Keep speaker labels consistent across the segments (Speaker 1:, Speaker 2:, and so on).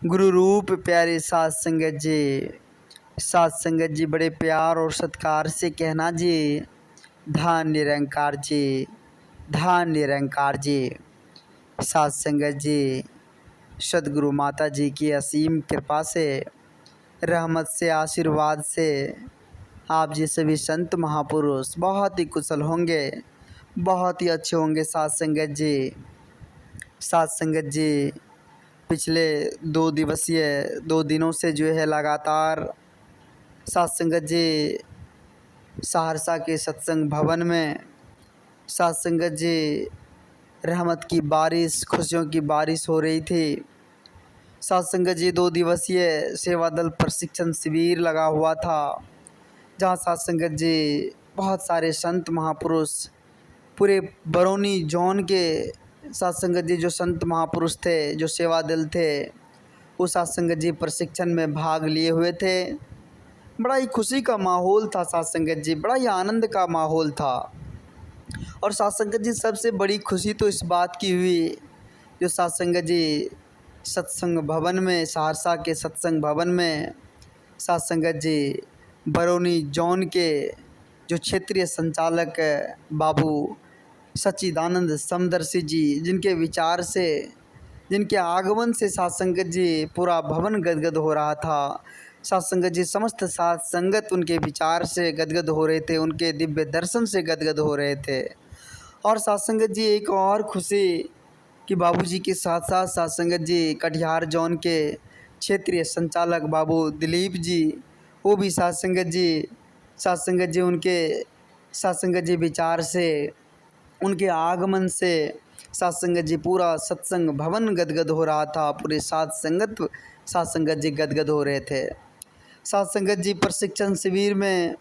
Speaker 1: गुरु रूप प्यारे साध संगत जी। साध संगत जी बड़े प्यार और सत्कार से कहना जी, धान निरंकार जी, धान निरंकार जी। साध संगत जी, सदगुरु माता जी की असीम कृपा से, रहमत से, आशीर्वाद से आप जी सभी संत महापुरुष बहुत ही कुशल होंगे, बहुत ही अच्छे होंगे। साध संगत जी, साध संगत जी, पिछले 2 दिनों से जो है लगातार साध संगत जी सहरसा के सत्संग भवन में साध संगत जी रहमत की बारिश, खुशियों की बारिश हो रही थी। साध संगत जी 2 दिवसीय सेवा दल प्रशिक्षण शिविर लगा हुआ था, जहाँ साध संगत जी बहुत सारे संत महापुरुष पूरे बरौनी जोन के साध संगत जी जो संत महापुरुष थे, जो सेवा दल थे, वो साध संगत जी प्रशिक्षण में भाग लिए हुए थे। बड़ा ही खुशी का माहौल था साध संगत जी, बड़ा ही आनंद का माहौल था। और साध संगत जी सबसे बड़ी खुशी तो इस बात की हुई, जो साध संगत जी सत्संग भवन में, सहरसा के सत्संग भवन में साध संगत जी बरौनी जोन के जो क्षेत्रीय संचालक बाबू सच्चिदानंद समदर्शी जी, जिनके विचार से, जिनके आगमन से साध संगत जी पूरा भवन गदगद हो रहा था। साध संगत जी समस्त साध संगत उनके विचार से गदगद हो रहे थे, उनके दिव्य दर्शन से गदगद हो रहे थे। और साध संगत जी एक और खुशी कि बाबूजी के साथ साथ साध संगत जी कटिहार जोन के क्षेत्रीय संचालक बाबू दिलीप जी, वो भी साध संगत जी उनके साध संगत जी विचार से, उनके आगमन से साध संगत जी पूरा सत्संग भवन गदगद हो रहा था, पूरे साध संगत जी गदगद हो रहे थे। साध संगत जी प्रशिक्षण शिविर में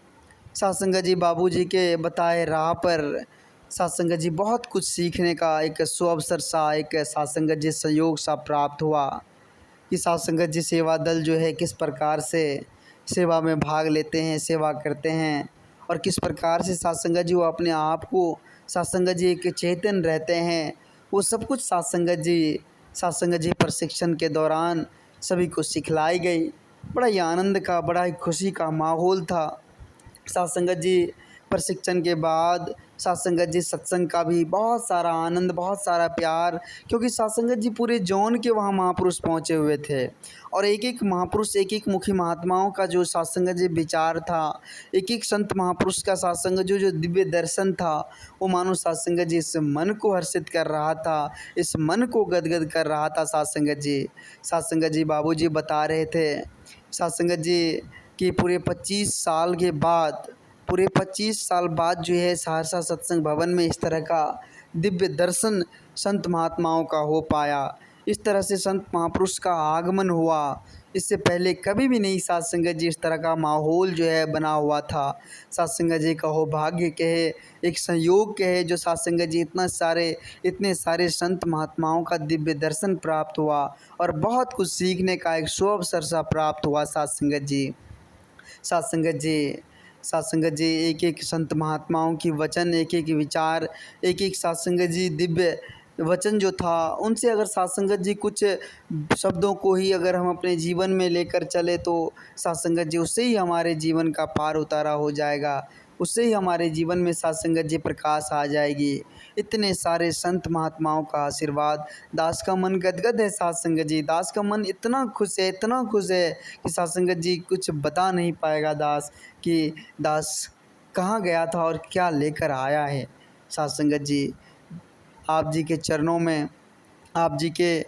Speaker 1: साध संगत जी बाबूजी के बताए राह पर साध संगत जी बहुत कुछ सीखने का एक सुअवसर सा, एक साध संगत जी सहयोग सा प्राप्त हुआ कि साध संगत जी सेवा दल जो है किस प्रकार से सेवा में भाग लेते हैं, सेवा करते हैं, और किस प्रकार से साध संगत जी वो अपने आप को साध संगत जी के चेतन रहते हैं। वो सब कुछ साध संगत जी प्रशिक्षण के दौरान सभी को सिखलाई गई। बड़ा ही आनंद का, बड़ा ही खुशी का माहौल था। साध संगत जी प्रशिक्षण के बाद साध संगत जी सत्संग का भी बहुत सारा आनंद, बहुत सारा प्यार, क्योंकि साध संगत जी पूरे जोन के वहाँ महापुरुष पहुँचे हुए थे, और एक एक महापुरुष, एक एक मुखी महात्माओं का जो साध संगत जी विचार था, एक एक संत महापुरुष का साध संगत जो दिव्य दर्शन था, वो मानो साध संगत जी इस मन को हर्षित कर रहा था, इस मन को गदगद कर रहा था। साध संगत जी बाबूजी बता रहे थे, साध संगत जी कि पूरे 25 साल बाद जो है सहरसा सत्संग भवन में इस तरह का दिव्य दर्शन संत महात्माओं का हो पाया, इस तरह से संत महापुरुष का आगमन हुआ। इससे पहले कभी भी नहीं साध संगत जी इस तरह का माहौल जो है बना हुआ था। साध संगत जी का हो भाग्य कहे, एक संयोग कहे, जो साध संगत जी इतने सारे संत महात्माओं का दिव्य दर्शन प्राप्त हुआ और बहुत कुछ सीखने का एक सुअवसर सा प्राप्त हुआ। साध संगत जी एक एक संत महात्माओं की वचन, एक एक विचार, एक एक साध संगत जी दिव्य वचन जो था, उनसे अगर साध संगत जी कुछ शब्दों को ही अगर हम अपने जीवन में लेकर चले तो साध संगत जी उससे ही हमारे जीवन का पार उतारा हो जाएगा, उससे ही हमारे जीवन में साध संगत जी प्रकाश आ जाएगी। इतने सारे संत महात्माओं का आशीर्वाद, दास का मन गदगद है। साध संगत जी, दास का मन इतना खुश है, इतना खुश है कि साध संगत जी कुछ बता नहीं पाएगा दास कि दास कहाँ गया था और क्या लेकर आया है। साध संगत जी आप जी के चरणों में, आप जी के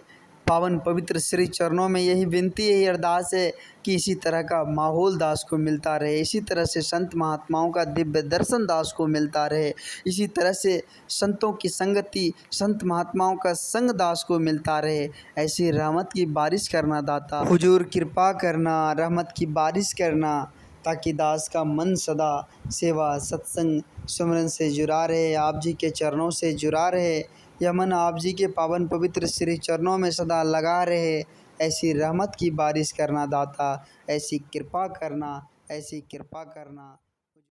Speaker 1: पावन पवित्र श्री चरणों में यही विनती है, यही अरदास है कि इसी तरह का माहौल दास को मिलता रहे, इसी तरह से संत महात्माओं का दिव्य दर्शन दास को मिलता रहे, इसी तरह से संतों की संगति, संत महात्माओं का संग दास को मिलता रहे। ऐसी रहमत की बारिश करना दाता, हुजूर कृपा करना, रहमत की बारिश करना, ताकि दास का मन सदा सेवा, सत्संग, सुमरन से जुड़ा रहे, आप जी के चरणों से जुड़ा रहे, यह मन आप जी के पावन पवित्र श्री चरणों में सदा लगा रहे। ऐसी रहमत की बारिश करना दाता, ऐसी कृपा करना, ऐसी कृपा करना।